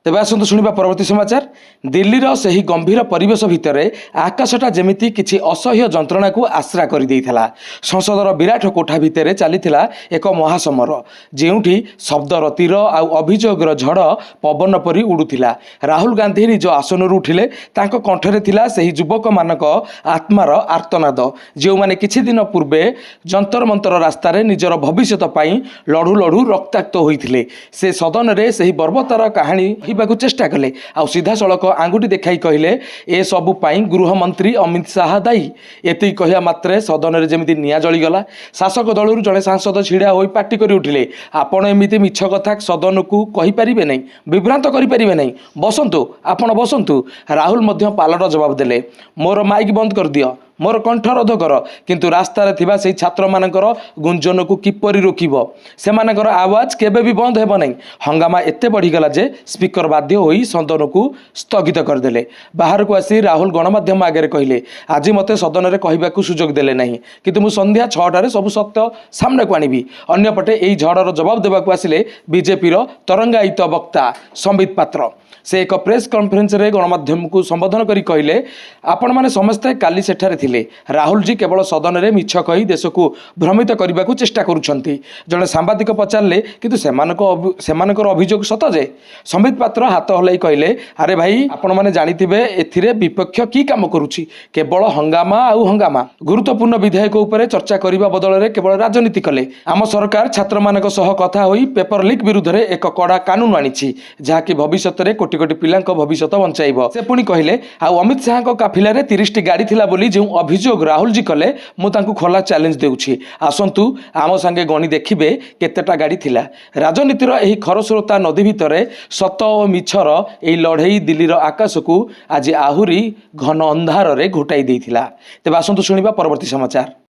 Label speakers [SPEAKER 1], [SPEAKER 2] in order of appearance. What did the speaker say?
[SPEAKER 1] तेबे आसतु शुणा परवर्ती समाचार। दिल्लीर सही गंभीर परिवेश भितर आकाशटा जमिति किछि असह्य जंत्रणा को आश्रा कर देइथला। संसदर विराट कोठा भितर चलीथिला एक महासमर, जेउठी शब्दर तीर आउ अभियोगर झड़ पवन परी उड़ुथिला। राहुल गांधी निज आसनरू उठिले, तांको कंठरे थिला सही युवक मानक आत्मार आर्तनाद, जो माने किछि दिन पूर्वे जंतर मंतर रास्तार निजर भविष्यत पाई लड़ू लड़ू रक्ताक्त होइथिले। से सदन रे सही बर्बरतार कहानी कहबाकू चेष्टा कले, आउ सीधा सड़क आंगुठी देखाई कहले ए सबु पाई गृहमंत्री अमित शाह दायी। एति कहया मात्रे सदन रे जेमिति निया जळीगला। शासक दलरू जड़े सांसद छिड़ा होई पार्टी करी उठिले, आपण एमिति मिछ कथा सदन को कहि परिबे नै, विभ्रांत करि परिबे नै, बसंतु आपण बसंतु। राहुल मध्य पालट जवाब देले, मोर माइक बंद कर दियो, मोर कंठरोध कर, किंतु रास्तार थिबा सेही छात्र मानकर गुंजन को किपरि रोकिबो, सेमानकर आवाज केबे भी बंद हेबो नै। हंगामा एते बढ़ी गला जे स्पीकर बाध्य होई सदन को स्थगित करदेले। बाहर को आसी राहुल गणमाध्यम आगे कहले, आज मते सदन रे कहबाकू सुजोग देले नहीं, किंतु मु संध्या 6टारे सब सत्य सामने को आनिबी। अन्यपटे एही झड़र जवाब देबाकू आसिले बीजेपी रो तरंगायित वक्ता संबित पात्र। से एक प्रेस कॉन्फ्रेंस रे गणमाध्यम को संबोधन करी कहले, आपण माने समस्ते काली सेठारे थिले, राहुल जी केवल सदन रे मिछ कही देश को भ्रमित करने को चेष्टा करुछंती। जड़े सांबादिक पचारे किंतु सेमानकर अभियोग सत जे? संबित पात्र हाथ हलाई कहले, अरे भाई आपण माने जानिथिबे एथिरे विपक्ष की काम करुछि, केवल हंगामा आउ हंगामा। गुरुत्वपूर्ण विधेयक उपरे चर्चा करने बदल रे केवल राजनीति कले। आम सरकार छात्र मानक सह कथा होई पेपर लीक विरुद्ध रे एक कड़ा कानून आनिछि, जहाँकि भविष्य रे कोटी कोटी पिलांक भविष्य बंचाइब। से पुणी कहले, आउ अमित शाह काफिलारे 30टी गाड़ी थिला बोली जो अभियोग राहुल जी कले, मु तांकु खोला चैलेंज देउछि, आसंतु आम संगे गणी देखिबे केतेटा गाड़ी थिला। राजनीतिर एही खरस्रोता नदी भितरे सत और मिछर एही लड़ई दिल्लीर आकाश को आज आहुरी घन अंधार रे घोटाई देइथिला। तेबे आसंतु शुणिबा परवर्ती समाचार।